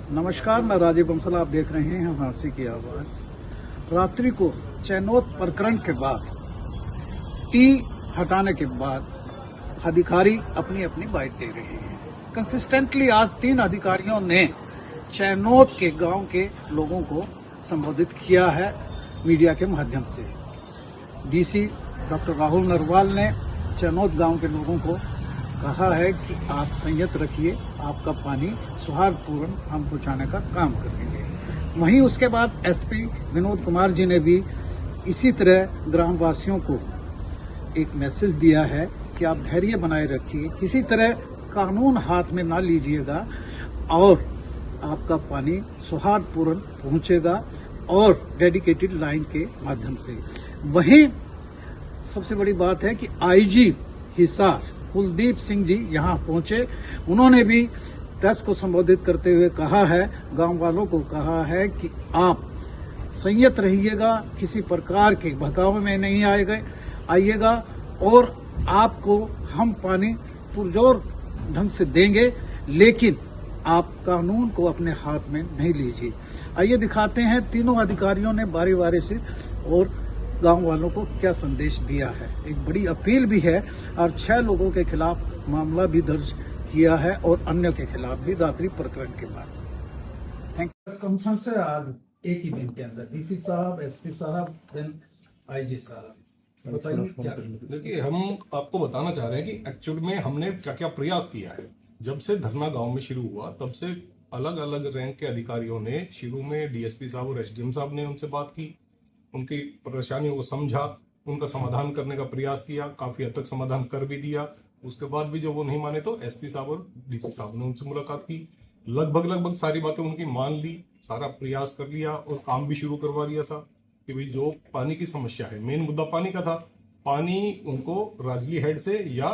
नमस्कार, मैं राजीव बंसल। आप देख रहे हैं हांसी की आवाज। रात्रि को चैनोत प्रकरण के बाद टी हटाने के बाद अधिकारी अपनी अपनी बाइट दे रहे हैं। कंसिस्टेंटली आज 3 अधिकारियों ने चैनोत के गांव के लोगों को संबोधित किया है मीडिया के माध्यम से। डीसी डॉक्टर राहुल नरवाल ने चैनोत गांव के लोगों को कहा है कि आप संयत रखिए, आपका पानी सौहार्दपूर्ण हम पहुंचाने का काम करेंगे। वहीं उसके बाद एसपी विनोद कुमार जी ने भी इसी तरह ग्रामवासियों को एक मैसेज दिया है कि आप धैर्य बनाए रखिए, किसी तरह कानून हाथ में ना लीजिएगा और आपका पानी सौहार्दपूर्ण पहुंचेगा और डेडिकेटेड लाइन के माध्यम से। वहीं सबसे बड़ी बात है कि आईजी हिसार कुलदीप सिंह जी यहां पहुंचे। उन्होंने भी प्रेस को संबोधित करते हुए कहा है, गांव वालों को कहा है कि आप संयत रहिएगा, किसी प्रकार के बहकावे में नहीं आइएगा और आपको हम पानी पुरजोर ढंग से देंगे, लेकिन आप कानून को अपने हाथ में नहीं लीजिए। आइए दिखाते हैं तीनों अधिकारियों ने बारी बारी से और गांव वालों को क्या संदेश दिया है। एक बड़ी अपील भी है और 6 लोगों के खिलाफ मामला भी दर्ज किया है और अन्य के खिलाफ भी रात्रि प्रकरण के बाद। Thank you. कॉन्फ्रेंस है आज एक ही दिन के अंदर, डीसी साहब, एसपी साहब, देन आईजी साहब। बताइए क्या। देखिए, हम आपको बताना चाह रहे हैं कि एक्चुअल में हमने क्या क्या प्रयास किया है। जब से धरना गांव में शुरू हुआ तब से अलग अलग रैंक के अधिकारियों ने शुरू में डीएसपी साहब और एसडीएम साहब ने उनसे बात की, उनकी परेशानियों को समझा, उनका समाधान करने का प्रयास किया, काफी हद तक समाधान कर भी दिया। उसके बाद भी जो वो नहीं माने तो एसपी साहब और डीसी साहब ने उनसे मुलाकात की, लगभग सारी बातें उनकी मान ली, सारा प्रयास कर लिया और काम भी शुरू करवा दिया था कि भाई जो पानी की समस्या है, मेन मुद्दा पानी का था। पानी उनको राजली हेड से या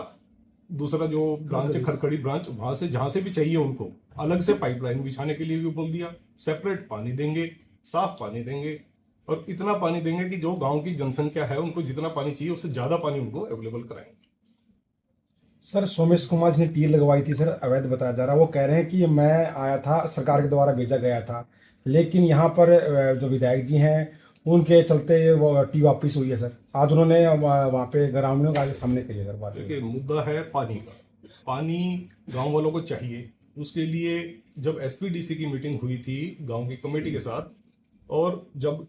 दूसरा जो ब्रांच है खरखड़ी ब्रांच, वहां से जहां से भी चाहिए उनको अलग से पाइपलाइन बिछाने के लिए भी बोल दिया। सेपरेट पानी देंगे, साफ पानी देंगे और इतना पानी देंगे कि जो गांव की जनसंख्या है उनको जितना पानी चाहिए उससे ज्यादा पानी उनको अवेलेबल कराएंगे। सर, सोमेश कुमार जी ने टी लगवाई थी सर, अवैध बताया जा रहा है। वो कह रहे हैं कि मैं आया था, सरकार के द्वारा भेजा गया था, लेकिन यहाँ पर जो विधायक जी हैं उनके चलते वो टी वापस हुई है सर। आज उन्होंने वहाँ पे ग्रामीणों के सामने कही है सर बात। देखिए, मुद्दा है पानी का। पानी गांव वालों को चाहिए। उसके लिए जब एसपीडीसी की मीटिंग हुई थी गांव की कमेटी के साथ, और जब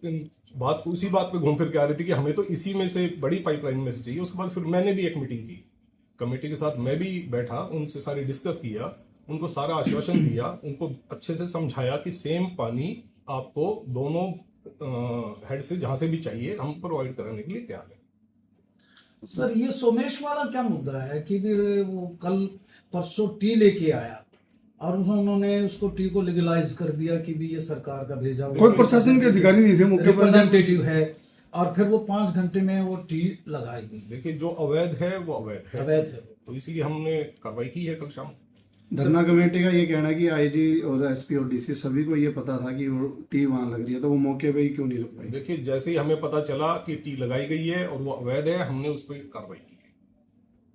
उसी बात पे घूम फिर के आ रही थी कि हमें तो इसी में से बड़ी पाइपलाइन में से चाहिए, उसके बाद फिर मैंने भी एक मीटिंग की कमेटी के साथ, मैं भी बैठा, उनसे सारी डिस्कस किया, उनको सारा आश्वासन दिया, उनको अच्छे से समझाया कि सेम पानी आपको दोनों हेड से जहां से भी चाहिए हम प्रोवाइड कराने के लिए तैयार है। सर, ये सोमेश वाला क्या मुद्दा है कि वो कल परसों टी लेके आया और उन्होंने उसको टी को लीगलाइज कर दिया कि भी ये सरकार का भेजा हुआ, कोई प्रशासन के अधिकारी नहीं थे, मुख्य रिप्रेजेंटेटिव है, और फिर वो 5 घंटे में वो टी लगाएगी। देखिए, जो अवैध है वो अवैध है, तो इसीलिए हमने कार्रवाई की है कल शाम। धरना कमेटी का ये कहना है कि आईजी और एसपी और डीसी सभी को ये पता था कि वो टी वहां लग रही है, तो वो मौके पे ही क्यों नहीं रुक पाई। देखिए, जैसे ही हमें पता चला कि टी लगाई गई है और वो अवैध है, हमने उस पर कार्रवाई की है।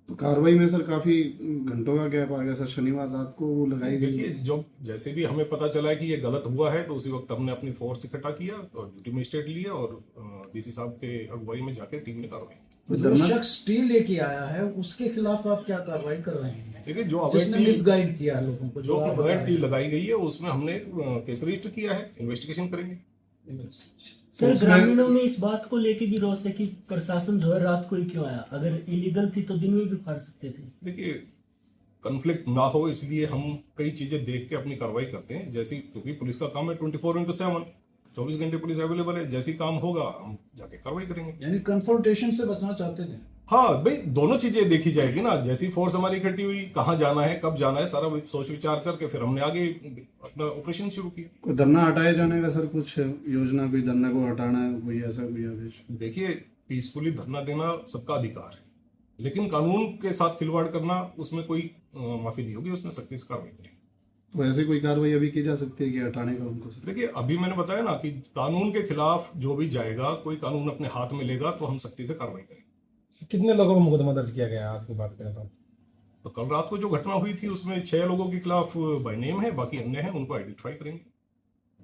तो कार्रवाई में सर काफी घंटों का गैप आ गया सर, शनिवार रात को वो लगाई गई। देखिए, जब जैसे भी हमें पता चला है कि ये गलत हुआ है तो उसी वक्त हमने अपनी फोर्स इकट्ठा किया और ड्यूटी मजिस्ट्रेट लिया और डीसी साहब के अगुवाई में जाकर टीम ने कार्रवाई। जो शख्स टी लेके आया है उसके खिलाफ आप क्या कार्रवाई कर रहे हैं? देखिए, जो जिसने मिसगाइड किया लोगों को, जो अवैध टी लगाई गई है उसमें हमने केस रजिस्टर किया है, इन्वेस्टिगेशन करेंगे। सर, ग्रामीणों में इस बात को लेके भी रोष है कि प्रशासन जो है रात को ही क्यों आया, अगर इलीगल थी तो दिन में भी फाड़ सकते थे। देखिए, कन्फ्लिक्ट ना हो इसलिए हम कई चीजें देख के अपनी कार्रवाई करते हैं, जैसी क्योंकि पुलिस का काम है 24/7, 24 घंटे पुलिस अवेलेबल है। जैसी काम होगा हम जाके कार्रवाई करेंगे। यानी कन्फ्रंटेशन से बचना चाहते थे? हाँ भाई, दोनों चीजें देखी जाएगी ना, जैसी फोर्स हमारी इकट्ठी हुई, कहाँ जाना है, कब जाना है, सारा सोच विचार करके फिर हमने आगे अपना ऑपरेशन शुरू किया। कोई धरना हटाए जाने का सर कुछ योजना, कोई धरना को हटाना है, कोई ऐसा कोई आदेश? देखिए, पीसफुली धरना देना सबका अधिकार है, लेकिन कानून के साथ खिलवाड़ करना उसमें कोई माफी नहीं होगी, उसमें सख्ती से कार्रवाई करेंगे। तो ऐसे कोई कार्रवाई अभी की जा सकती है कि हटाने का उनको सर? देखिए, अभी मैंने बताया ना कि कानून के खिलाफ जो भी जाएगा, कोई कानून अपने हाथ में लेगा तो हम सख्ती से कार्रवाई करेंगे। कितने लोगों को मुकदमा दर्ज किया गया आपकी बात करें तो? तो कल रात को जो घटना हुई थी उसमें 6 लोगों के खिलाफ बाय नेम है, बाकी अन्य है उनको आइडेंटिफाई करेंगे।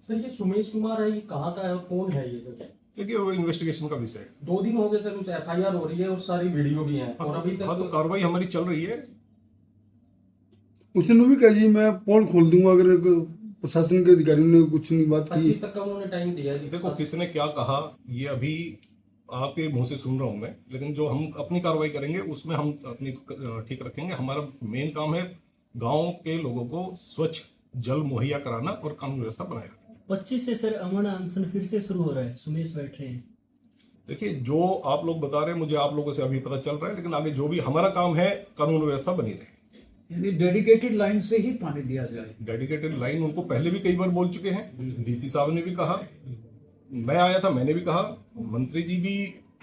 सर ये सुमेश कुमार है, ये कहाँ का है और कौन है ये सर? देखिए वो इन्वेस्टिगेशन का विषय है। 2 दिन हो गए सर, कुछ एफआईआर हो रही है और सारी वीडियो भी है और अभी हाँ, तो तक कार्रवाई हमारी चल रही है। उसने भी कहा जी मैं पोल खोल दूंगा अगर प्रशासन के अधिकारियों ने कुछ नहीं बात की। 25 तक का उन्होंने टाइम दिया है। देखो किसने क्या कहा ये अभी आपके मुंह से सुन रहा हूं मैं, लेकिन जो हम अपनी कार्रवाई करेंगे उसमें हम अपनी ठीक रखेंगे। हमारा मेन काम है गांव के लोगों को स्वच्छ जल मुहैया कराना और कानून व्यवस्था बनाए रखना। 25 से सर अमन अनशन फिर से शुरू हो रहा है, सुमेश बैठ रहे हैं। देखिए जो आप लोग बता रहे हैं मुझे आप लोगों से अभी पता चल रहा है, लेकिन आगे जो भी हमारा काम है कानून व्यवस्था बनी रहे। यानी डेडिकेटेड लाइन से ही पानी दिया जाए। डेडिकेटेड लाइन उनको पहले भी कई बार बोल चुके हैं, डीसी साहब ने भी कहा, मैं आया था मैंने भी कहा, मंत्री जी भी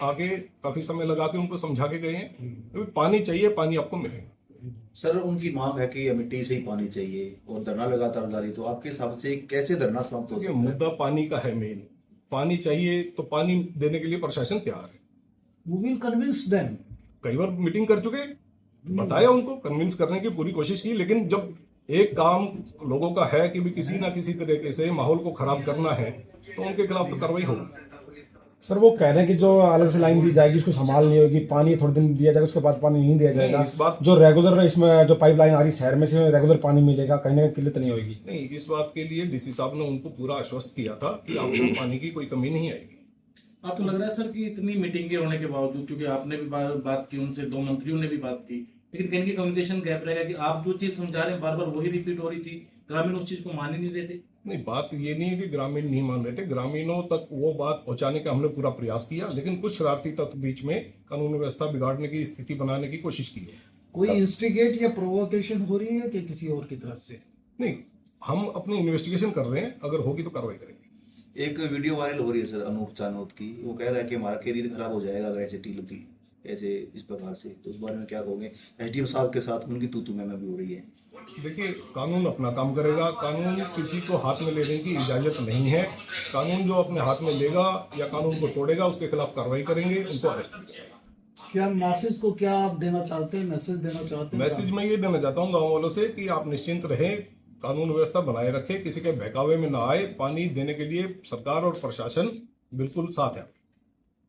आगे काफी समय लगा के उनको समझा के गए हैं। तो पानी चाहिए, पानी आपको मिलेगा। सर उनकी मांग है कि मिट्टी से ही पानी चाहिए और धरना लगातार जारी, तो आपके हिसाब से कैसे धरना समाप्त हो ये सकता है? मुद्दा पानी का है मेन, पानी चाहिए तो पानी देने के लिए प्रशासन तैयार है। We will convince them. कई बार मीटिंग कर चुके, बताया उनको, कन्विंस करने की पूरी कोशिश की, लेकिन जब एक काम लोगों का है कि भी किसी ना किसी तरीके से माहौल को खराब करना है तो उनके खिलाफ तो कार्रवाई होगी। सर वो कह रहे हैं कि जो अलग से लाइन दी जाएगी उसको संभालनी होगी, पानी थोड़े दिन दिया जाएगा उसके बाद पानी नहीं दिया जाएगा। नहीं, इस बात जो रेगुलर इसमें जो पाइपलाइन आ रही शहर में से रेगुलर पानी मिलेगा, कहीं ना कहीं किल्लत नहीं होगी। नहीं, इस बात के लिए डीसी साहब ने उनको पूरा आश्वस्त किया था कि आपको पानी की कोई कमी नहीं आएगी। आप तो लग रहा है सर कि इतनी मीटिंगें होने के बावजूद, क्योंकि आपने भी बात की उनसे, 2 मंत्रियों ने भी बात की, लेकिन कहीं की कम्युनिकेशन गैप रहेगा कि आप जो चीज समझा रहे हैं बार बार वही रिपीट हो रही थी, ग्रामीण उस चीज को मान ही नहीं रहे थे। नहीं, बात ये नहीं है कि ग्रामीण नहीं मान रहे थे, ग्रामीणों तक वो बात पहुंचाने का हमने पूरा प्रयास किया, लेकिन कुछ शरारती तत्व बीच में कानून व्यवस्था बिगाड़ने की स्थिति बनाने की कोशिश की है। कोई इंस्टिगेट या प्रोवोकेशन हो रही है कि किसी और की तरफ से? नहीं, हम अपनी इन्वेस्टिगेशन कर रहे हैं, अगर होगी तो कार्रवाई करेंगे। एक वीडियो वायरल हो रही है सर अनूप चानोद की, वो कह रहा है कि हमारा करियर खराब हो जाएगा अगर ऐसे टी लगी ऐसे इस प्रकार से, तो उस बारे में क्या कहोगे? एसडीएम साहब के साथ उनकी तू मैं भी हो रही है। देखिए कानून अपना काम करेगा, कानून किसी को हाथ में लेने की इजाजत नहीं है। कानून जो अपने हाथ में लेगा या कानून को तोड़ेगा उसके खिलाफ कार्रवाई करेंगे, उनको अरेस्ट करेंगे। क्या मैसेज को क्या आप देना चाहते हैं, मैसेज देना चाहते हैं? मैसेज मैं ये देना चाहता हूँ गाँव वालों से कि आप निश्चिंत रहें, कानून व्यवस्था बनाए रखें, किसी के बहकावे में ना आए। पानी देने के लिए सरकार और प्रशासन बिल्कुल साथ है।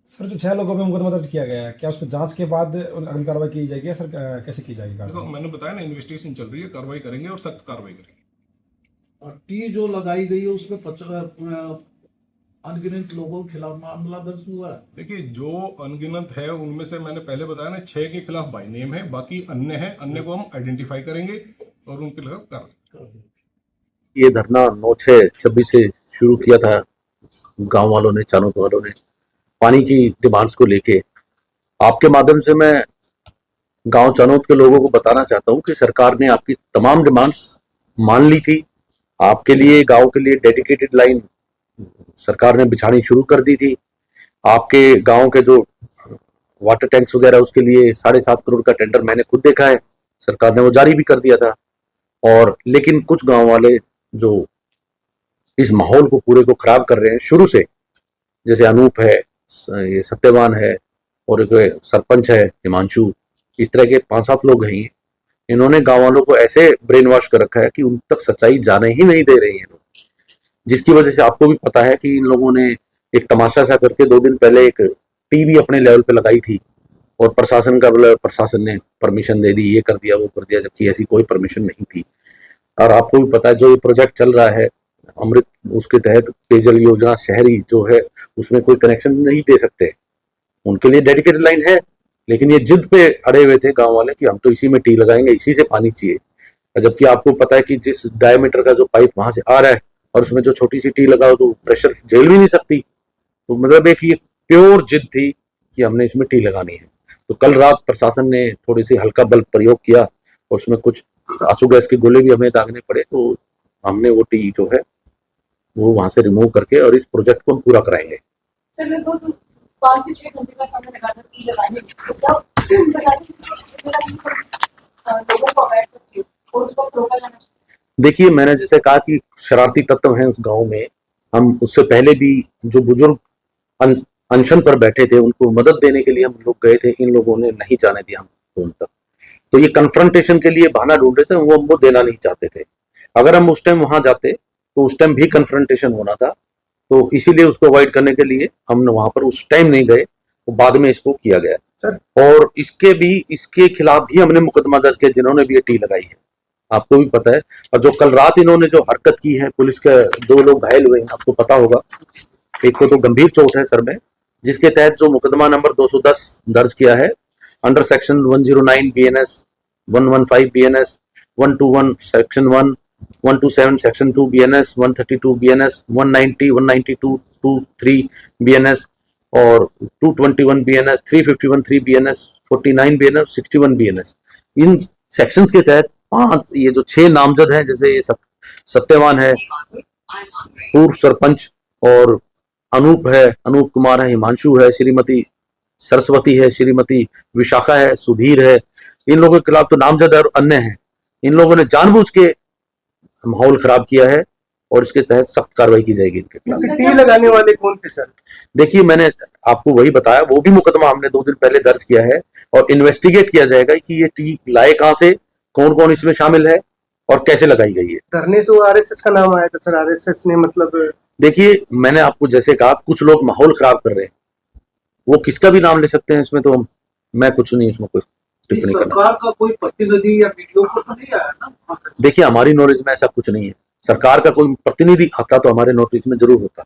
सर जो 6 लोगों पे मुकदमा दर्ज किया गया है, क्या उस पर जांच के बाद अगली कार्रवाई की जाएगी या सर कैसे की जाएगी देखो कार्रवाई? मैंने बताया ना, इन्वेस्टिगेशन चल रही है, कार्रवाई करेंगे और सख्त कार्रवाई करेंगे। और टी जो लगाई गई है उस पर अनगिनत लोगों के खिलाफ मामला दर्ज हुआ है। देखिए जो अनगिनत है उनमें से मैंने पहले बताया ना, 6 के खिलाफ बाय नेम है, बाकी अन्य है, अन्य को हम आइडेंटिफाई करेंगे और उनके खिलाफ कार्रवाई। ये धरना 9/6/26 से शुरू किया था गांव वालों ने, चानोद वालों ने, पानी की डिमांड्स को लेके। आपके माध्यम से मैं गांव चानोद के लोगों को बताना चाहता हूं कि सरकार ने आपकी तमाम डिमांड्स मान ली थी। आपके लिए, गांव के लिए डेडिकेटेड लाइन सरकार ने बिछानी शुरू कर दी थी। आपके गांव के जो वाटर टैंक्स वगैरह उसके लिए 7.5 करोड़ का टेंडर मैंने खुद देखा है, सरकार ने वो जारी भी कर दिया था। और लेकिन कुछ गांव वाले जो इस माहौल को पूरे को खराब कर रहे हैं शुरू से, जैसे अनूप है, ये सत्यवान है और एक सरपंच है हिमांशु, इस तरह के 5-7 लोग हैं। इन्होंने गांव वालों को ऐसे ब्रेन वॉश कर रखा है कि उन तक सच्चाई जाने ही नहीं दे रही है लोग, जिसकी वजह से आपको भी पता है कि इन लोगों ने एक तमाशा सा करके 2 दिन पहले एक टीवी अपने लेवल पे लगाई थी और प्रशासन ने परमिशन दे दी, ये कर दिया वो कर दिया, जबकि ऐसी कोई परमिशन नहीं थी। और आपको भी पता है जो ये प्रोजेक्ट चल रहा है अमृत, उसके तहत पेयजल योजना शहरी जो है उसमें कोई कनेक्शन नहीं दे सकते, उनके लिए डेडिकेटेड लाइन है। लेकिन ये जिद पे अड़े हुए थे गांव वाले कि हम तो इसी में टी लगाएंगे, इसी से पानी चाहिए। जबकि आपको पता है कि जिस डायमीटर का जो पाइप वहां से आ रहा है और उसमें जो छोटी सी टी लगाओ तो प्रेशर झेल भी नहीं सकती। तो मतलब एक ये प्योर जिद थी कि हमने इसमें टी लगानी है। तो कल रात प्रशासन ने थोड़ी सी हल्का बल प्रयोग किया और उसमें कुछ आंसू गैस के गोले भी हमें दागने पड़े, तो हमने वो टी जो है वो वहां से रिमूव करके और इस प्रोजेक्ट को हम पूरा कराएंगे। सर मेरे को 5 से 6 घंटे का समय लगा था टी लगाने में। देखिए मैंने जैसे कहा कि शरारती तत्व हैं उस गांव में, हम उससे पहले भी जो बुजुर्ग अनशन पर बैठे थे उनको मदद देने के लिए हम लोग गए थे, इन लोगों ने नहीं जाने दिया हमको उन तक, तो ये कन्फ्रंटेशन के लिए बहाना ढूंढ रहे थे, वो देना नहीं चाहते थे। अगर हम उस टाइम वहां जाते तो उस टाइम भी कन्फ्रंटेशन होना था, तो इसीलिए उसको अवॉइड करने के लिए हम वहां पर उस टाइम नहीं गए, तो बाद में इसको किया गया और इसके खिलाफ भी हमने मुकदमा दर्ज किया जिन्होंने भी ये टी लगाई है, आपको भी पता है। और जो कल रात इन्होंने जो हरकत की है, पुलिस के 2 लोग घायल हुए हैं, आपको पता होगा, एक को तो गंभीर चोट है सर में, जिसके तहत जो मुकदमा नंबर 210 दर्ज किया है under section 109 BNS, 115 BNS, 121 section 1, 127 section 2 BNS, 132 BNS, 190, 192, 23 BNS और 221 BNS, 351 3 BNS, 49 BNS, 61 BNS। इन सेक्शंस के तहत 5 ये जो 6 नामजद हैं, जैसे ये सत्यवान है, पूर्व सरपंच, और अनूप कुमार है, हिमांशु है, श्रीमती सरस्वती है, श्रीमती विशाखा है, सुधीर है, इन लोगों के खिलाफ तो नामजद और अन्य हैं। इन लोगों ने जानबूझ के माहौल खराब किया है और इसके तहत सख्त कार्रवाई की जाएगी इनके खिलाफ। टी लगाने वाले कौन थे सर? देखिए, मैंने आपको वही बताया, वो भी मुकदमा हमने 2 दिन पहले दर्ज किया है और इन्वेस्टिगेट किया जाएगा कि ये टी लाए कहां से, कौन कौन इसमें शामिल है और कैसे लगाई गई है। धरने तो आरएसएस का नाम आया था सर, आरएसएस ने मतलब देखिए, मैंने आपको जैसे कहा, कुछ लोग माहौल खराब कर रहे हैं, वो किसका भी नाम ले सकते हैं, इसमें तो मैं कुछ नहीं इसमें कोई टिप्पणी करना। सरकार का कोई प्रतिनिधि या वीडियो को तो नहीं आया ना? देखिए, हमारी नॉलेज में ऐसा कुछ नहीं है। सरकार का कोई प्रतिनिधि आता तो हमारे नोटिस में जरूर होता।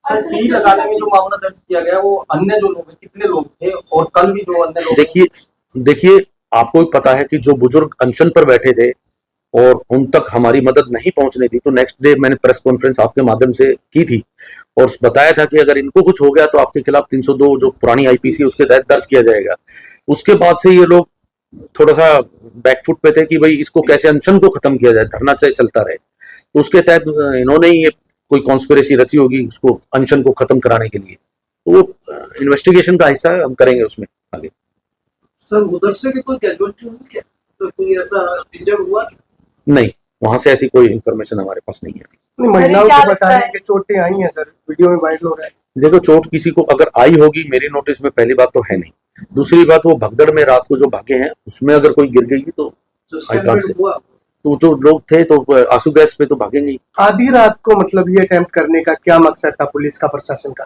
सर, टी लगाने में जो मामला दर्ज किया गया, वो अन्य जो लोग हैं, कितने लोग थे और कल भी जो अन्य लोग? देखिए, आपको भी पता है कि जो बुजुर्ग अनशन पर बैठे थे और उन तक हमारी मदद नहीं पहुंचनी थी, तो नेक्स्ट डे मैंने प्रेस कॉन्फ्रेंस आपके माध्यम से की थी और बताया था कि अगर इनको कुछ हो गया तो आपके खिलाफ 302 जो पुरानी IPC उसके तहत दर्ज किया जाएगा। उसके बाद से ये लोग थोड़ा सा बैकफुट पे थे कि भाई इसको कैसे अनशन को खत्म किया जाए, धरना चाहे चलता रहे, तो उसके तहत इन्होंने ही ये कोई कॉन्स्पिरेसी रची होगी उसको अनशन को खत्म कराने के लिए। तो वो इन्वेस्टिगेशन का हिस्सा है, हम करेंगे उसमें आगे। सर, उधर से भी कोई कैजुअलिटी हुई क्या? तो कोई ऐसा इंजर्ड हुआ? नहीं, वहां से ऐसी कोई इंफॉर्मेशन हमारे पास नहीं है। महिलाओं को बताया कि चोटें आई हैं सर, वीडियो में वायरल हो रहा है। देखो, चोट किसी को अगर आई होगी मेरी नोटिस में, पहली बात तो है नहीं। दूसरी बात, वो भगदड़ में रात को जो भागे हैं उसमें अगर कोई गिर गई तो आई कांट से, तो जो लोग थे तो आंसू गैस पे तो भागेंगे ही। आधी रात को मतलब ये अटेम्प्ट करने का क्या मकसद था पुलिस का, प्रशासन का?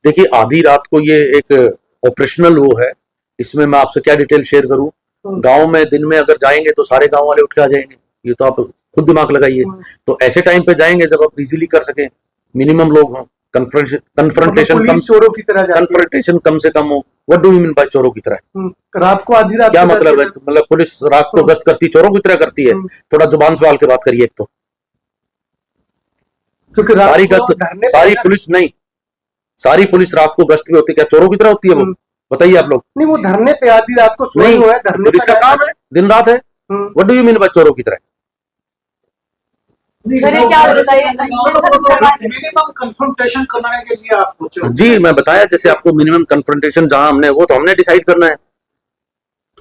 देखिए, आधी रात को ये एक ऑपरेशनल वो है, इसमें मैं आपसे क्या डिटेल शेयर करूं। गांव में दिन में अगर जाएंगे तो सारे गांव वाले उठ के आ जाएंगे, ये तो आप खुद दिमाग लगाइए। तो ऐसे टाइम पे जाएंगे जब आप इजीली कर सके, मिनिमम लोग हों, कन्फ्रंटेशन कम से कम हो। What do you mean by चोरों की तरह? रात को आधी रात क्या मतलब है? मतलब पुलिस रात को गश्त करती, चोरों की तरह करती है? थोड़ा जुबान संभाल के बात करिए। एक तो सारी गश्त, सारी पुलिस रात को गश्त पे होती है, क्या चोरों की तरह होती है वो? बताइए आप लोग। नहीं, वो धरने पे आधी रात को सोए हुए हैं, धरने पुलिस का काम है, दिन रात है। What do you mean by चोरों की तरह? मिनिमम कन्फ्रंटेशन कराने के लिए आप जी, मैं बताया जैसे आपको, मिनिमम कन्फ्रंटेशन जहां हमने वो तो हमने डिसाइड करना है।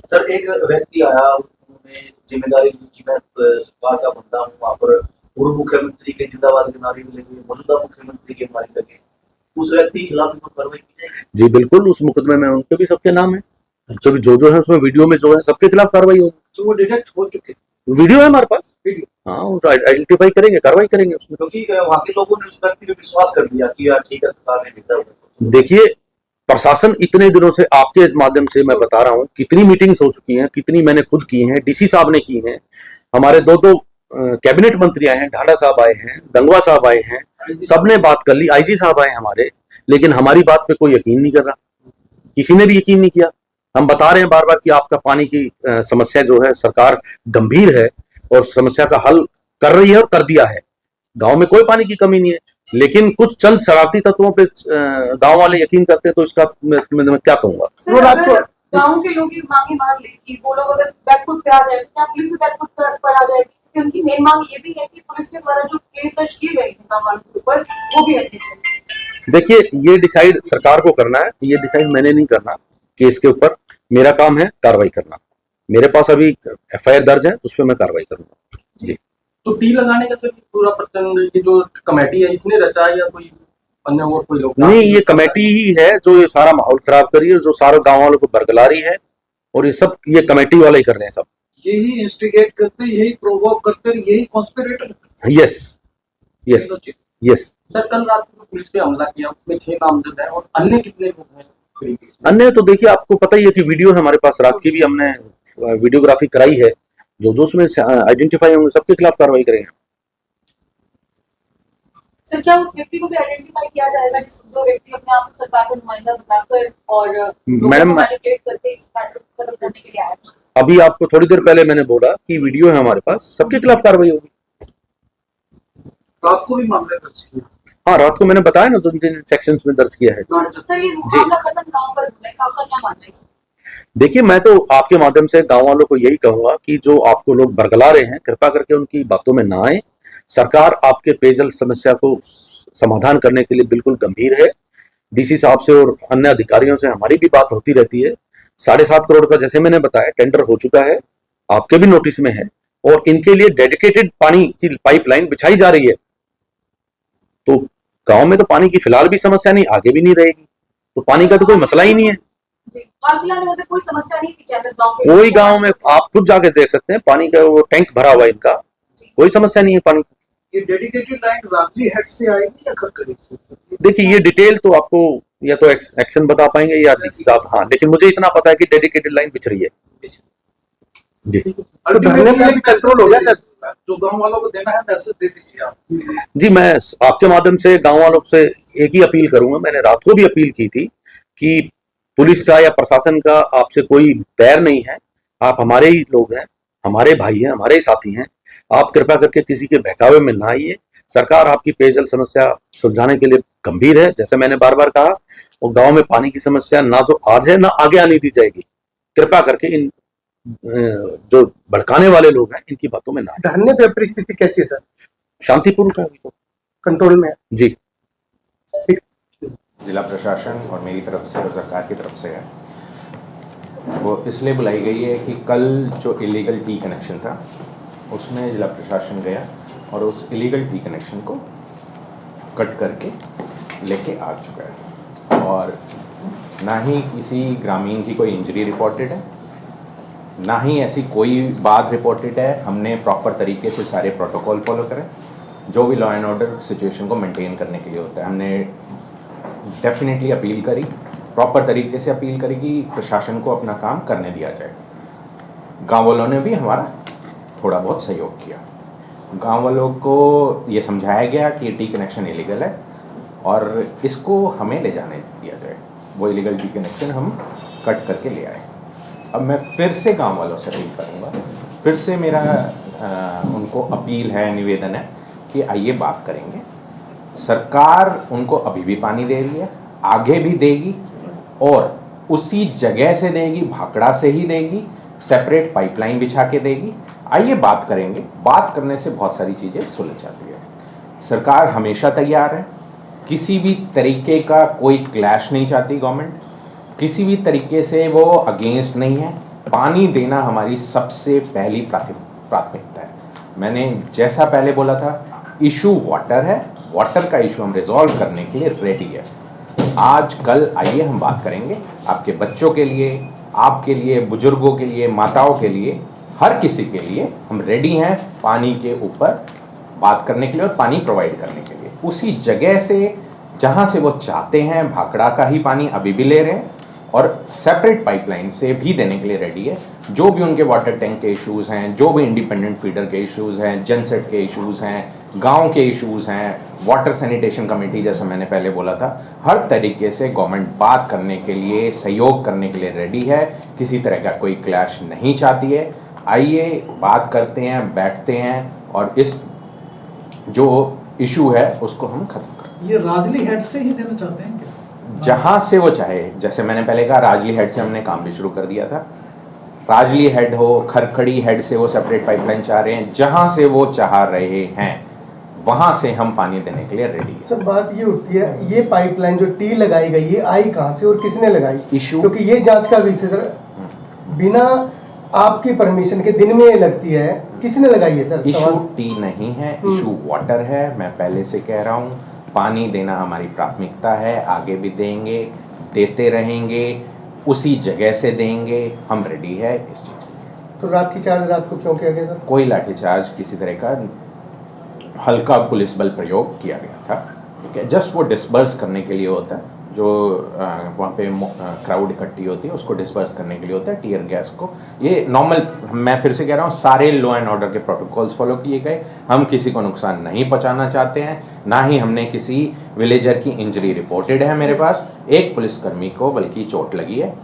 सर, एक व्यक्ति आया, उन्होंने जिम्मेदारी ली कि मैं सरकार का बंदा हूँ, वहाँ पर पूर्व मुख्यमंत्री के जिंदाबाद के नारे भी लगे, मौजूदा मुख्यमंत्री के नारे लगे, उस व्यक्ति के खिलाफ कार्रवाई की जाएगी? जी बिल्कुल, उस मुकदमे में उनके भी सबके नाम है, जो है उसमें वीडियो में जो है सबके खिलाफ कार्रवाई होगी। तो वो डिटेक्ट हो चुके, वीडियो है हमारे पास, वीडियो। हाँ, आइडेंटिफाई करेंगे, कार्रवाई करेंगे उसमें। क्योंकि वहाँ के लोगों ने उस व्यक्ति पे विश्वास कर लिया कि यार ठीक है, सरकार ने भेजा। देखिए, प्रशासन इतने दिनों से आपके माध्यम से मैं बता रहा हूँ, कितनी मीटिंग्स हो चुकी हैं, कितनी मैंने खुद की हैं, DC साहब ने की हैं, हमारे 2 कैबिनेट मंत्री आए हैं, ढांडा साहब आए हैं, गंगवा साहब आए हैं, सबने बात कर ली, IG साहब आए हमारे, लेकिन हमारी बात पे कोई यकीन नहीं कर रहा, किसी ने भी यकीन नहीं किया। हम बता रहे हैं बार बार कि आपका पानी की समस्या जो है सरकार गंभीर है और समस्या का हल कर रही है और कर दिया है। गांव में कोई पानी की कमी नहीं है, लेकिन कुछ चंद शरारती तत्वों पे गांव वाले यकीन करते हैं, तो इसका मैं क्या कहूंगा। गांव के लोग मांगे मान ले कि वो लोग अगर बैकफुट पे आ जाए तो क्या पुलिस भी बैकफुट पर आ जाएगी? क्योंकि मेन मांग ये भी है कि पुलिस के द्वारा जो केस दर्ज किए गए हैं गांव वालों के ऊपर, वो भी हटने चाहिए। देखिए, ये डिसाइड सरकार को करना है, ये डिसाइड मैंने नहीं करना केस के ऊपर। मेरा काम है कार्रवाई करना। मेरे पास अभी FIR दर्ज है, उस पर मैं कार्रवाई करूंगा। जी। तो टी लगाने का सर पूरा प्रचंड की जो कमेटी है, इसने रचा या कोई अन्य और कोई लोग? नहीं, ये कमेटी ही है जो ये सारा माहौल खराब कर रही है, जो सारे गाँव वालों को बरगला रही है और ये सब ये कमेटी वाले ही कर रहे हैं सब। यही इंस्टिगेट करते, यही प्रोवोक करते, यही conspirator. Yes yes yes. Sir कल रात को पुलिस ने हमला किया, उसमें 6 नामजद है और अन्य कितने लोग हैं? अन्य तो देखिए आपको पता ही है कि वीडियो है हमारे पास, रात की भी हमने वीडियोग्राफी कराई है। जो उसमें आइडेंटिफाई होंगे सबके खिलाफ कार्रवाई करेंगे। सर क्या उस व्यक्ति को भी आइडेंटिफाई किया जाएगा जो व्यक्ति अपने आप को सरकार का नुमाइंदा बनाकर और मैडम मैनिपुलेट करके इस मैटर को खत्म करने के लिए आया? अभी आपको थोड़ी देर पहले मैंने बोला कि वीडियो है हमारे पास, सबके खिलाफ कार्रवाई होगी। रात को भी मामला दर्ज किया? हाँ, रात को मैंने बताया ना, 2-3 सेक्शंस में दर्ज किया है। सर ये मामला खत्म कहाँ पर हुआ है, आपका क्या मानना है? देखिए मैं तो आपके माध्यम से गांव वालों को यही कहूंगा कि जो आपको लोग बरगला रहे हैं, कृपा करके उनकी बातों में ना आए। सरकार आपके पेयजल समस्या को समाधान करने के लिए बिल्कुल गंभीर है। डीसी साहब से और अन्य अधिकारियों से हमारी भी बात होती रहती है। 7.5 करोड़ का जैसे मैंने बताया टेंडर हो चुका है, आपके भी नोटिस में है, और इनके लिए डेडिकेटेड पानी की पाइपलाइन बिछाई जा रही है। तो गांव में तो पानी की फिलहाल भी समस्या नहीं, आगे भी नहीं रहेगी, तो पानी का तो कोई मसला ही नहीं है। हाल फिलहाल में कोई समस्या नहीं थी कोई गांव में, आप खुद जाके देख सकते हैं, पानी का वो टैंक भरा हुआ है इनका, कोई समस्या नहीं है पानी की। ये डेडिकेटेड लाइन राजली हेड से आएगी या खरखड़ी से? देखिए ये डिटेल तो आपको या तो एक्शन बता पाएंगे या डीसी साहब। हाँ, लेकिन मुझे इतना पता है कि डेडिकेटेड लाइन बिछ रही है जी। अल्टीमेटली पेट्रोल हो गया सर, जो गांव वालों को देना है मैसेज दे दीजिए आप। जी मैं आपके माध्यम से गांव वालों से एक ही अपील करूंगा, मैंने रात को भी अपील की थी कि पुलिस का या प्रशासन का आपसे कोई बैर नहीं है, आप हमारे ही लोग हैं, हमारे भाई हैं, हमारे साथी हैं। आप कृपया करके किसी के बहकावे में ना आइए। सरकार आपकी पेयजल समस्या सुलझाने के लिए गंभीर है, जैसे मैंने बार बार कहा, और गांव में पानी की समस्या ना तो आज है ना आगे आने दी जाएगी। कृपा करके इन जो भड़काने वाले लोग हैं इनकी बातों में ना आए। धरने पे परिस्थिति कैसी है सर? शांतिपूर्ण है अभी तो, कंट्रोल में है जी। जिला प्रशासन और मेरी तरफ से और सरकार की तरफ से है, वो इसलिए बुलाई गई है कि कल जो इलीगल टी कनेक्शन था उसमें जिला प्रशासन गया और उस इलीगल टी कनेक्शन को कट करके लेके आ चुका है, और ना ही किसी ग्रामीण की कोई इंजरी रिपोर्टेड है, ना ही ऐसी कोई बात रिपोर्टेड है। हमने प्रॉपर तरीके से सारे प्रोटोकॉल फॉलो करें, जो भी लॉ एंड ऑर्डर सिचुएशन को मेंटेन करने के लिए होता है। हमने डेफिनेटली अपील करी, प्रॉपर तरीके से अपील करी कि प्रशासन को अपना काम करने दिया जाए। गांव वालों ने भी हमारा थोड़ा बहुत सहयोग किया। गांव वालों को ये समझाया गया कि टी कनेक्शन इलीगल है और इसको हमें ले जाने दिया जाए। वो इलीगल टी कनेक्शन हम कट करके ले आए। अब मैं फिर से गांव वालों से अपील करूँगा, फिर से मेरा उनको अपील है, निवेदन है कि आइए बात करेंगे। सरकार उनको अभी भी पानी दे रही है, आगे भी देगी, और उसी जगह से देगी, भाखड़ा से ही देगी, सेपरेट पाइपलाइन बिछा के देगी। आइए बात करेंगे। बात करने से बहुत सारी चीज़ें सुलझ जाती है। सरकार हमेशा तैयार है, किसी भी तरीके का कोई क्लैश नहीं चाहती गवर्नमेंट, किसी भी तरीके से वो अगेंस्ट नहीं है। पानी देना हमारी सबसे पहली प्राथमिकता है। मैंने जैसा पहले बोला था, इशू वाटर है, वाटर का इशू हम रिजॉल्व करने के लिए रेडी है। आज कल आइए हम बात करेंगे, आपके बच्चों के लिए, आपके लिए, बुजुर्गों के लिए, माताओं के लिए, हर किसी के लिए हम रेडी हैं पानी के ऊपर बात करने के लिए और पानी प्रोवाइड करने के लिए। उसी जगह से जहां से वो चाहते हैं, भाखड़ा का ही पानी अभी भी ले रहे हैं और सेपरेट पाइपलाइन से भी देने के लिए रेडी है। जो भी उनके वाटर टैंक के इश्यूज़ हैं, जो भी इंडिपेंडेंट फीडर के इश्यूज़ हैं, जनसेट के इश्यूज़ हैं, गांव के इश्यूज़ हैं, वाटर सैनिटेशन कमेटी जैसा मैंने पहले बोला था, हर तरीके से गवर्नमेंट बात करने के लिए, सहयोग करने के लिए रेडी है। किसी तरह का कोई क्लैश नहीं चाहती है। आइए बात करते हैं, बैठते हैं और इस जो इशू है उसको हम खत्म करते हैं। ये राजली हेड से ही देना चाहते हैं क्या? जहां से वो चाहे, जैसे मैंने पहले कहा, राजली हेड से हमने काम भी शुरू कर दिया था। राजली हेड हो, खरखड़ी हेड से वो सेपरेट पाइपलाइन चाह रहे हैं, जहां से वो चाह रहे हैं वहां से हम पानी देने के लिए रेडी है। सर बात ये उठती है, ये पाइपलाइन जो टी लगाई गई है आई कहां से और किसने लगाई? इशू, क्योंकि ये जांच का विषय सर, बिना आपकी परमिशन के दिन में लगती है, किसने लगाई है सर? इशू टी नहीं है, इशू वाटर है। मैं पहले से कह रहा हूँ, पानी देना हमारी प्राथमिकता है, आगे भी देंगे, देते रहेंगे। उसी जगह से देंगे, हम रेडी है इस चीज़ के लिए। तो लाठीचार्ज रात को क्यों किया गया सर? कोई लाठीचार्ज किसी तरह का हल्का पुलिस बल प्रयोग किया गया था, ठीक है, जस्ट वो डिस्पर्स करने के लिए होता है, जो वहाँ पे क्राउड इकट्ठी होती है उसको डिस्पर्स करने के लिए होता है टीयर गैस को। ये नॉर्मल, मैं फिर से कह रहा हूँ, सारे लॉ एंड ऑर्डर के प्रोटोकॉल्स फॉलो किए गए। हम किसी को नुकसान नहीं पहुँचाना चाहते हैं, ना ही हमने किसी विलेजर की इंजरी रिपोर्टेड है मेरे पास। एक पुलिसकर्मी को बल्कि चोट लगी है,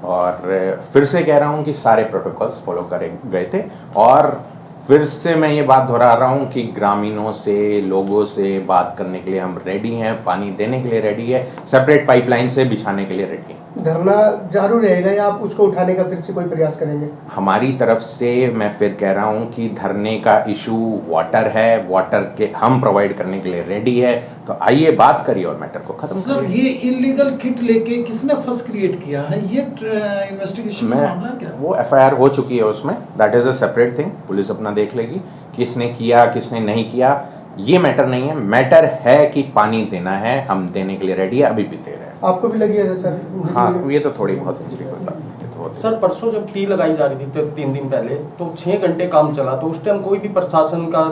और फिर से कह रहा हूँ कि सारे प्रोटोकॉल्स फॉलो करे गए थे। और फिर से मैं ये बात दोहरा रहा हूँ कि ग्रामीणों से, लोगों से बात करने के लिए हम रेडी हैं, पानी देने के लिए रेडी है, सेपरेट पाइपलाइन से बिछाने के लिए रेडी है। धरना जारी रहेगा या आप उसको उठाने का फिर से कोई प्रयास करेंगे? हमारी तरफ से मैं फिर कह रहा हूँ कि धरने का इशू वाटर है, वाटर के हम प्रोवाइड करने के लिए रेडी है, तो आइए बात करिए और मैटर को खत्म सर, करिए। ये इलीगल किट लेके किसने फर्स्ट क्रिएट किया है, ये इन्वेस्टिगेशन का मामला है क्या? वो FIR हो चुकी है उसमें, that is a separate thing, police अपना देख लेगी किसने किया किसने नहीं किया, ये मैटर नहीं है। मैटर है कि पानी देना है, हम देने के लिए रेडी है, अभी भी दे रहे हैं। आपको भी लगी है सर? हाँ, ये तो थोड़ी बहुत इंजरी कोई बात नहीं है, तो होती है। सर, परसों जब टी लगाई जा रही थी तो 3 दिन पहले, तो 6 घंटे काम चला, तो उस टाइम कोई भी प्रशासन का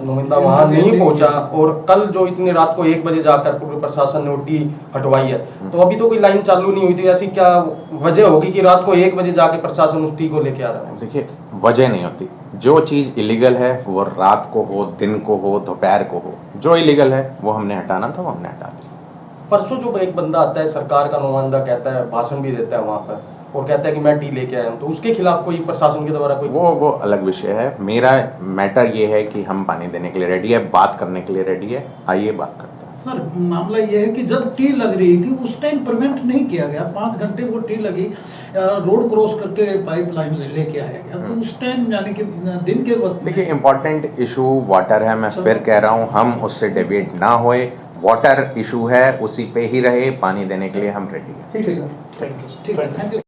नुमाइंदा वहां नहीं पहुंचा, और कल जो इतनी रात को 1 बजे जाकर पूरे प्रशासन ने वो टी हटवाई है, तो अभी तो कोई लाइन चालू नहीं हुई थी। ऐसी क्या वजह होगी कि रात को 1 बजे जाके प्रशासन उस टी को लेके आ रहा है? देखिए, वजह नहीं होती, जो चीज़ इलीगल है वो रात को हो, दिन को हो, दोपहर को हो, जो इलीगल है वो हमने हटाना था, वो हमने हटा दिया। परसों जो एक बंदा आता है, सरकार का नुमाइंदा, कहता है, भाषण भी देता है वहां पर, और कहता है कि मैं टी लेके आया हूँ, तो उसके खिलाफ कोई प्रशासन के द्वारा कोई वो अलग विषय है। मेरा मैटर ये है कि हम पानी देने के लिए रेडी है, बात करने के लिए रेडी है, आइए बात करते हैं। सर, मामला ये है कि जब टी लग रही थी उस टाइम प्रिवेंट नहीं किया गया, 5 घंटे वो टी लगी, रोड क्रॉस करके पाइपलाइन लेके आया गया, तो उस टाइम यानी कि दिन के वक्त। देखिए, इम्पोर्टेंट इशू वाटर है, मैं फिर कह रहा हूँ, हम उससे डिबेट ना होए, वाटर इशू है उसी पे ही रहे, पानी देने के लिए हम रेडी हैं। ठीक है सर, ठीक है, थैंक यू।